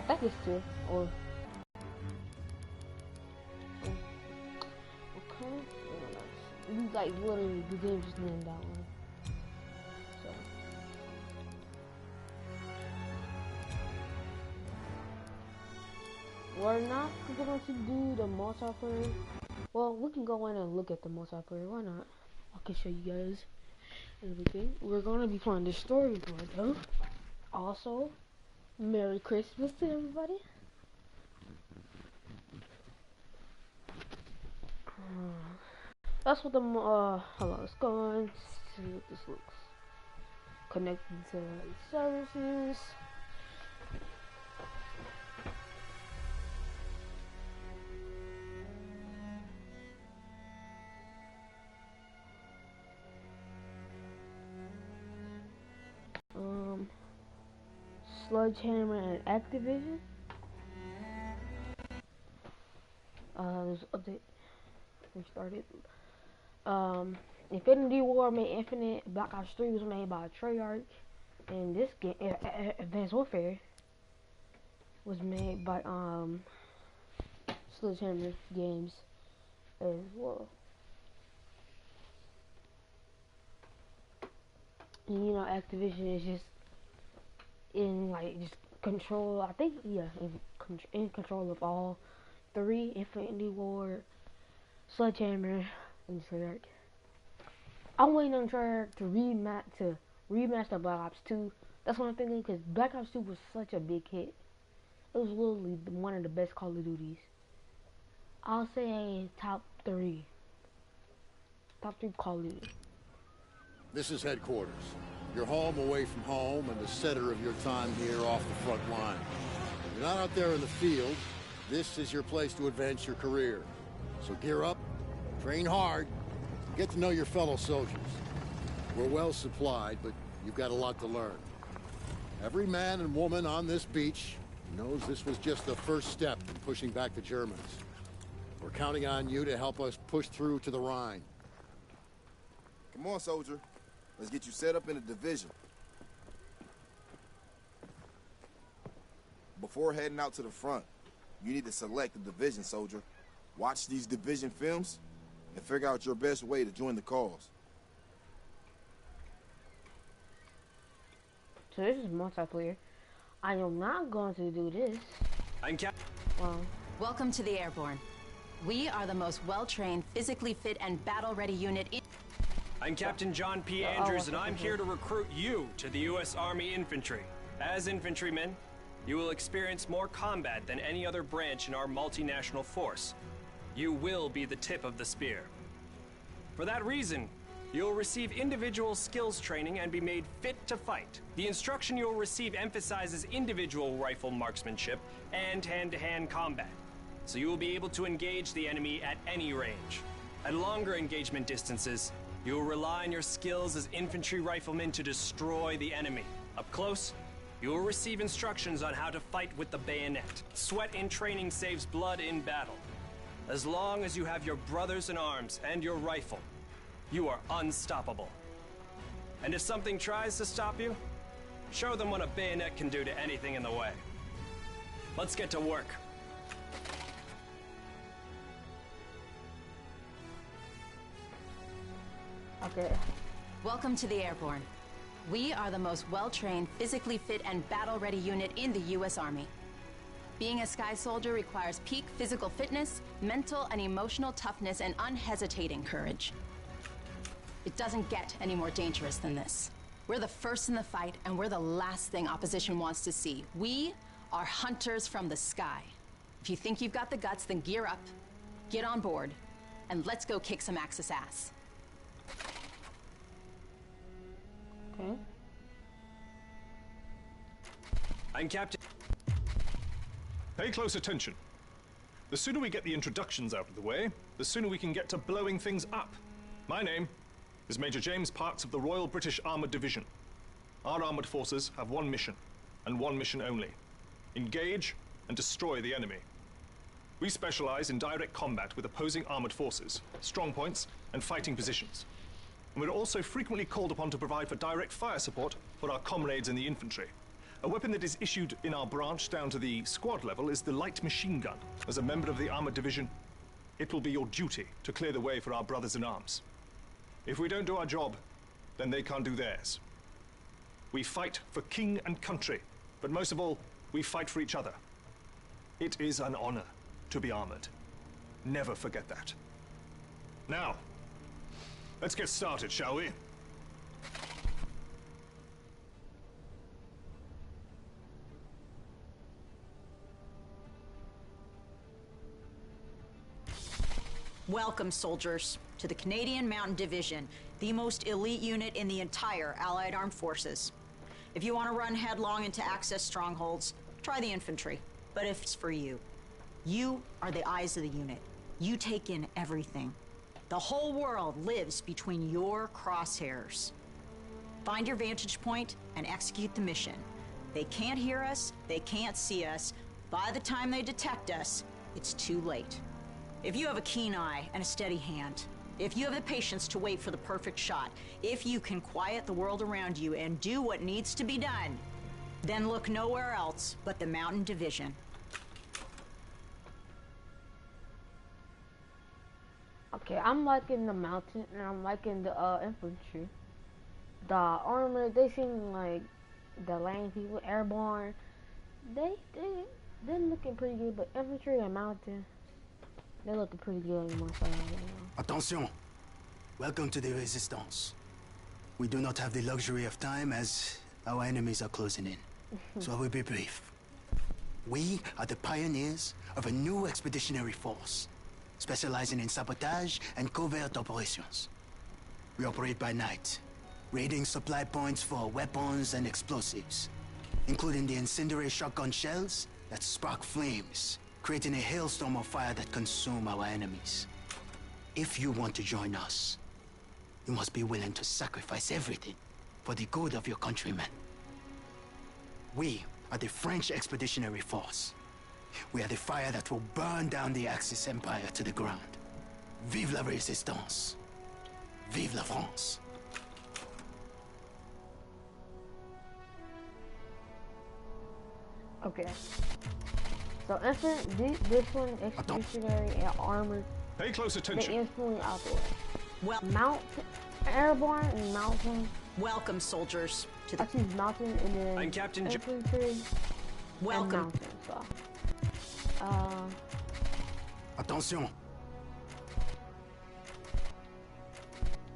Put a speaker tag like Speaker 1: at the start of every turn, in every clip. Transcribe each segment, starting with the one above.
Speaker 1: think it's 2 or okay. You like literally the game just named that one. So we're not going to do the multiplayer. Well, we can go in and look at the multiplayer. Why not? I can show you guys everything. We're gonna be playing the story mode though. Also, Merry Christmas to everybody. That's what the hold on, let's go and see what this looks. Connected to services. Sledgehammer and Activision. There's update. We started. Infinity War made Infinite. Black Ops 3 was made by Treyarch, and this game, Advanced Warfare, was made by Sledgehammer Games as well. And you know, Activision is just in like just control. I think in control of all 3: Infinity War, Sledgehammer, and Treyarch. I'm waiting on Treyarch to remaster Black Ops 2. That's what I'm thinking, because Black Ops 2 was such a big hit. It was literally one of the best Call of Duties. I'll say top 3 Call of Duty.
Speaker 2: This is headquarters. Your home away from home and the center of your time here off the front line. You're not out there in the field. This is your place to advance your career. So gear up, train hard, and get to know your fellow soldiers. We're well supplied, but you've got a lot to learn. Every man and woman on this beach knows this was just the first step in pushing back the Germans. We're counting on you to help us push through to the Rhine.
Speaker 3: Come on, soldier. Let's get you set up in a division. Before heading out to the front, you need to select a division, soldier. Watch these division films and figure out your best way to join the cause.
Speaker 1: So this is multiplayer. I am not going to do this.
Speaker 4: Welcome to the Airborne. We are the most well-trained, physically fit, and battle-ready unit in...
Speaker 5: I'm Captain John P. Andrews, and I'm here to recruit you to the U.S. Army Infantry. As infantrymen, you will experience more combat than any other branch in our multinational force. You will be the tip of the spear. For that reason, you'll receive individual skills training and be made fit to fight. The instruction you'll receive emphasizes individual rifle marksmanship and hand-to-hand combat, so you will be able to engage the enemy at any range. At longer engagement distances, you will rely on your skills as infantry riflemen to destroy the enemy. Up close, you will receive instructions on how to fight with the bayonet. Sweat in training saves blood in battle. As long as you have your brothers in arms and your rifle, you are unstoppable. And if something tries to stop you, show them what a bayonet can do to anything in the way. Let's get to work.
Speaker 1: Okay.
Speaker 4: Welcome to the Airborne. We are the most well-trained, physically fit, and battle-ready unit in the U.S. Army. Being a Sky Soldier requires peak physical fitness, mental and emotional toughness, and unhesitating courage. It doesn't get any more dangerous than this. We're the first in the fight, and we're the last thing opposition wants to see. We are hunters from the sky. If you think you've got the guts, then gear up, get on board, and let's go kick some Axis ass.
Speaker 1: Okay.
Speaker 5: I'm Captain...
Speaker 6: Pay close attention. The sooner we get the introductions out of the way, the sooner we can get to blowing things up. My name is Major James Parks of the Royal British Armoured Division. Our armoured forces have one mission, and one mission only. Engage and destroy the enemy. We specialize in direct combat with opposing armoured forces, strong points, and fighting positions. And we're also frequently called upon to provide for direct fire support for our comrades in the infantry. A weapon that is issued in our branch down to the squad level is the light machine gun. As a member of the armored division, it will be your duty to clear the way for our brothers in arms. If we don't do our job, then they can't do theirs. We fight for king and country, but most of all, we fight for each other. It is an honor to be armored. Never forget that. Now, let's get started, shall we?
Speaker 7: Welcome, soldiers, to the Canadian Mountain Division, the most elite unit in the entire Allied Armed Forces. If you want to run headlong into Axis strongholds, try the infantry. But if it's for you, you are the eyes of the unit. You take in everything. The whole world lives between your crosshairs. Find your vantage point and execute the mission. They can't hear us, they can't see us. By the time they detect us, it's too late. If you have a keen eye and a steady hand, if you have the patience to wait for the perfect shot, if you can quiet the world around you and do what needs to be done, then look nowhere else but the Mountain Division.
Speaker 1: Okay, I'm liking the mountain and I'm liking the infantry. The armor, they seem like the land people, airborne. They're looking pretty good, but infantry and mountain, they're looking pretty good on my side right now.
Speaker 8: Attention! Welcome to the Resistance. We do not have the luxury of time as our enemies are closing in. So I will be brief. We are the pioneers of a new expeditionary force, specializing in sabotage and covert operations. We operate by night, raiding supply points for weapons and explosives, including the incendiary shotgun shells that spark flames, creating a hailstorm of fire that consume our enemies. If you want to join us, you must be willing to sacrifice everything for the good of your countrymen. We are the French Expeditionary Force. We are the fire that will burn down the Axis Empire to the ground. Vive la Résistance! Vive la France!
Speaker 1: Okay. So this one expeditionary and armored.
Speaker 6: Pay close
Speaker 1: They
Speaker 6: attention.
Speaker 1: instantly out the way.
Speaker 7: Well,
Speaker 1: Airborne and mountain.
Speaker 7: welcome, soldiers, to
Speaker 1: I
Speaker 7: the
Speaker 1: choose mountain and then
Speaker 5: I'm Captain
Speaker 1: infantry and
Speaker 7: welcome.
Speaker 1: mountain. So,
Speaker 8: Attention!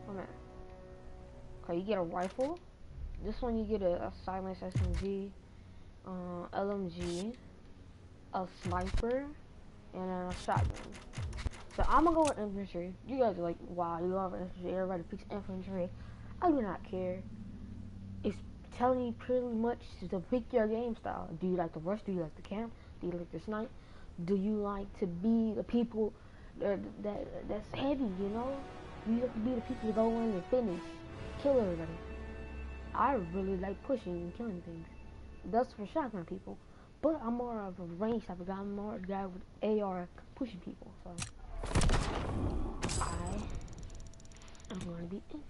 Speaker 1: okay. Okay, you get a rifle. This one you get a silenced SMG, LMG, a sniper, and a shotgun. So I'm gonna go with infantry. You guys are like, wow, you love infantry. Everybody picks infantry. I do not care. It's telling you pretty much to pick your game style. Do you like the rush? Do you like the camp? Do you like the snipe? Do you like to be the people that's heavy? You know, do you like to be the people that go in and finish, kill everybody? I really like pushing and killing things. That's for shotgun people. But I'm more of a range type of guy. I'm more a guy with AR pushing people. So I'm going to be in.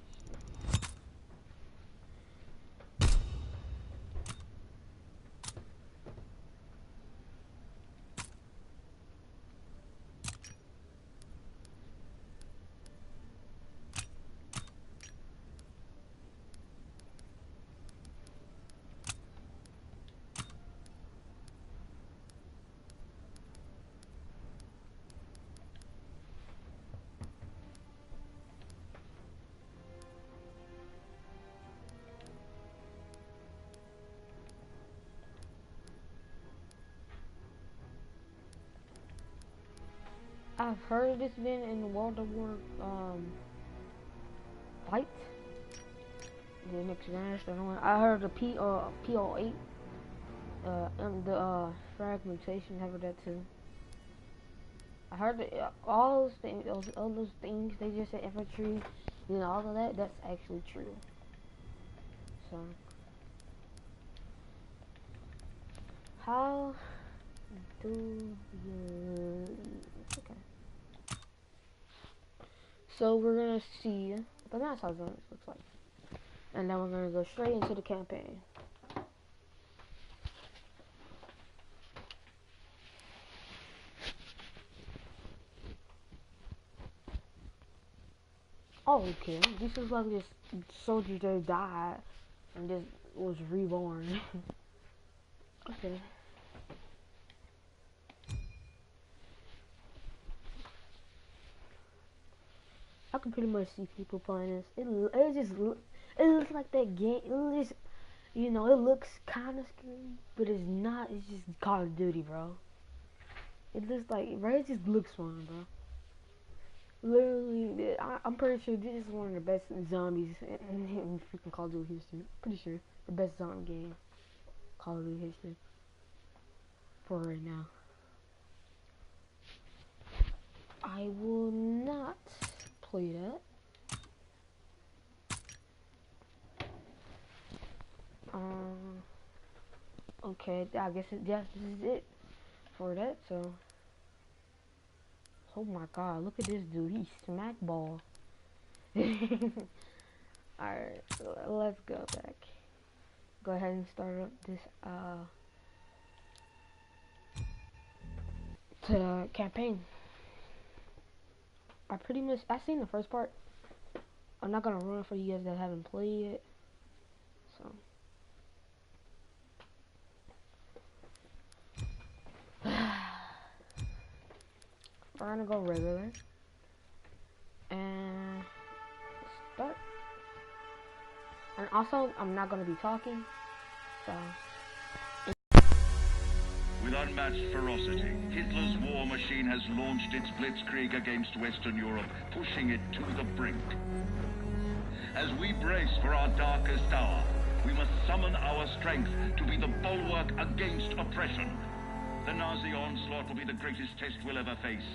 Speaker 1: I've heard this been in World of War fight. The next generation one. I heard the PO8 and the fragmentation. I heard that too. I heard that all those things, all those things they just said, infantry, you know, all of that. That's actually true. So, how do you? Okay. So we're gonna see the NASA zones looks like, and then we're gonna go straight into the campaign. Oh, okay. This is like this soldier that died and just was reborn. Okay. I can pretty much see people playing this. It looks like that game. It just, you know, it looks kind of scary, but it's not. It's just Call of Duty, bro. It looks like, bro. It just looks fun, bro. Literally, I'm pretty sure this is one of the best zombies in freaking Call of Duty history. Pretty sure the best zombie game, Call of Duty history, for right now. I will not play that. Okay, I guess this is it for that. So, oh my God, look at this dude. He's smack ball. Alright, let's go back. Go ahead and start up this campaign. I seen the first part. I'm not gonna ruin it for you guys that haven't played it. So we're gonna go regular and start. And also, I'm not gonna be talking, so.
Speaker 9: With unmatched ferocity, Hitler's war machine has launched its blitzkrieg against Western Europe, pushing it to the brink. As we brace for our darkest hour, we must summon our strength to be the bulwark against oppression. The Nazi onslaught will be the greatest test we'll ever face.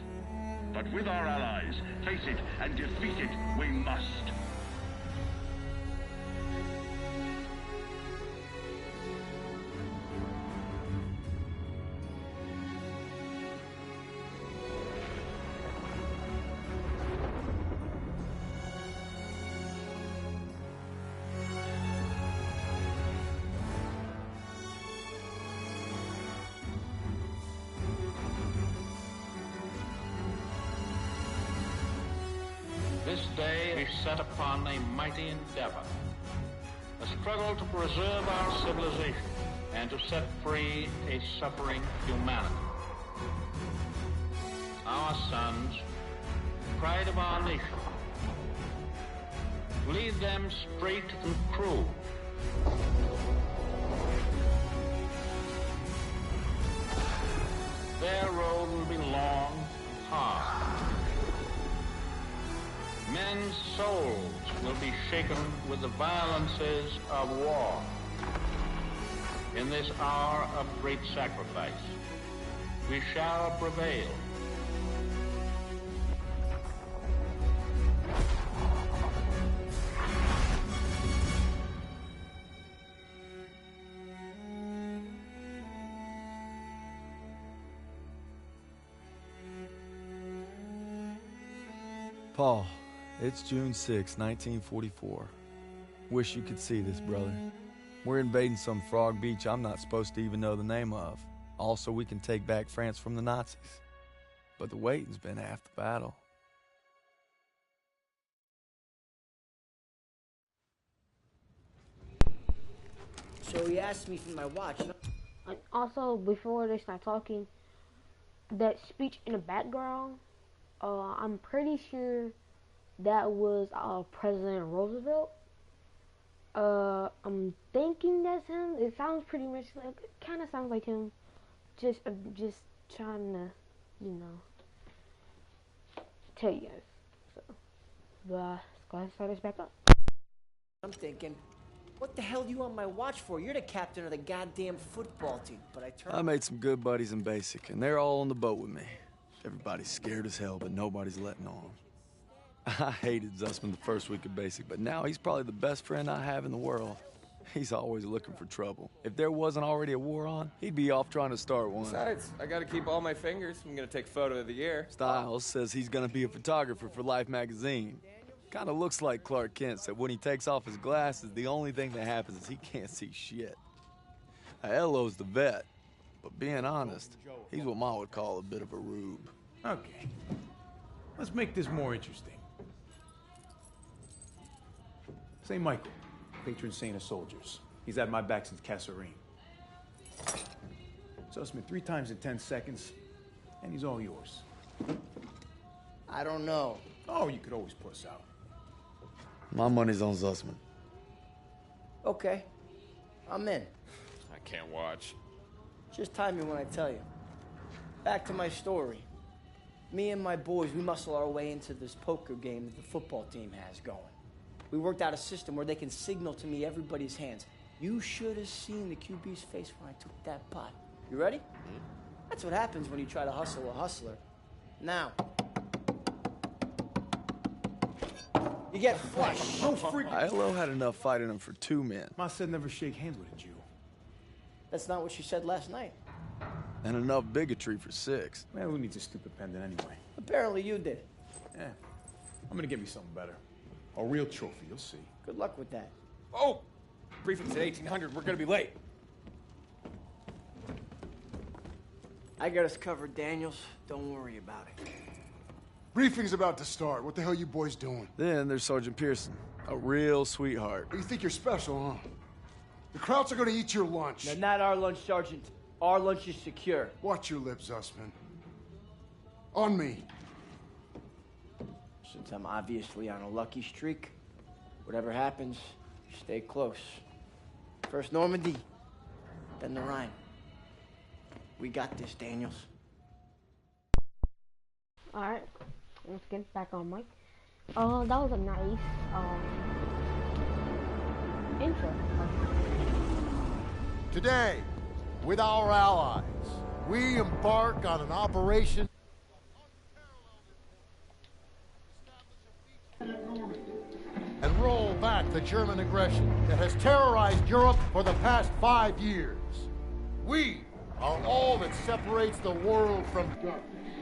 Speaker 9: But with our allies, face it and defeat it we must.
Speaker 10: This day we set upon a mighty endeavor, a struggle to preserve our civilization and to set free a suffering humanity. Our sons, pride of our nation, lead them straight and true. Their road will be long and hard. Men's souls will be shaken with the violences of war. In this hour of great sacrifice, we shall prevail.
Speaker 11: Paul, it's June 6, 1944. Wish you could see this, brother. We're invading some frog beach I'm not supposed to even know the name of. Also, we can take back France from the Nazis. But the waiting's been half the battle.
Speaker 12: So he asked me for my watch.
Speaker 1: And also, before they start talking, that speech in the background, I'm pretty sure that was President Roosevelt. I'm thinking that's him. It sounds pretty much like, it kind of sounds like him. Just trying to, you know, tell you guys. So, but let's go ahead and start this back up.
Speaker 12: I'm thinking, what the hell do you want my watch for? You're the captain of the goddamn football team. But
Speaker 11: I made some good buddies in basic, and they're all on the boat with me. Everybody's scared as hell, but nobody's letting on. I hated Zussman the first week of basic, but now he's probably the best friend I have in the world. He's always looking for trouble. If there wasn't already a war on, he'd be off trying to start one.
Speaker 13: Besides, I gotta keep all my fingers. I'm gonna take photo of the year.
Speaker 11: Styles says he's gonna be a photographer for Life magazine. Kinda looks like Clark Kent said when he takes off his glasses, the only thing that happens is he can't see shit. Elo's the vet, but being honest, he's what Ma would call a bit of a rube.
Speaker 14: Okay. Let's make this more interesting. St. Michael, patron saint of soldiers. He's had my back since Kasserine. Zussman 3 times in 10 seconds, and he's all yours.
Speaker 12: I don't know.
Speaker 14: Oh, you could always puss out.
Speaker 11: My money's on Zussman.
Speaker 12: Okay. I'm in.
Speaker 13: I can't watch.
Speaker 12: Just time me when I tell you. Back to my story. Me and my boys, we muscle our way into this poker game that the football team has going. We worked out a system where they can signal to me everybody's hands. You should have seen the QB's face when I took that pot. You ready? Mm-hmm. That's what happens when you try to hustle a hustler. Now, you get flushed.
Speaker 14: No freak.
Speaker 11: ILO had enough fight in him for 2 men.
Speaker 14: Ma said never shake hands with a Jew.
Speaker 12: That's not what she said last night.
Speaker 11: And enough bigotry for 6.
Speaker 14: Man, who needs a stupid pendant anyway?
Speaker 12: Apparently you did.
Speaker 14: Yeah. I'm gonna get me something better. A real trophy, you'll see.
Speaker 12: Good luck with that.
Speaker 13: Oh! Briefing's at 1800. We're gonna be late.
Speaker 12: I got us covered, Daniels. Don't worry about it.
Speaker 15: Briefing's about to start. What the hell you boys doing?
Speaker 11: Then there's Sergeant Pearson, a real sweetheart.
Speaker 15: You think you're special, huh? The Krauts are gonna eat your lunch.
Speaker 12: Now, not our lunch, Sergeant. Our lunch is secure.
Speaker 15: Watch your lips, Zussman. On me.
Speaker 12: Since I'm obviously on a lucky streak, whatever happens, stay close. First Normandy, then the Rhine. We got this, Daniels.
Speaker 1: Alright, let's get back on mic. That was a nice intro.
Speaker 2: Today, with our allies, we embark on an operation and roll back the German aggression that has terrorized Europe for the past 5 years. We are all that separates the world from darkness.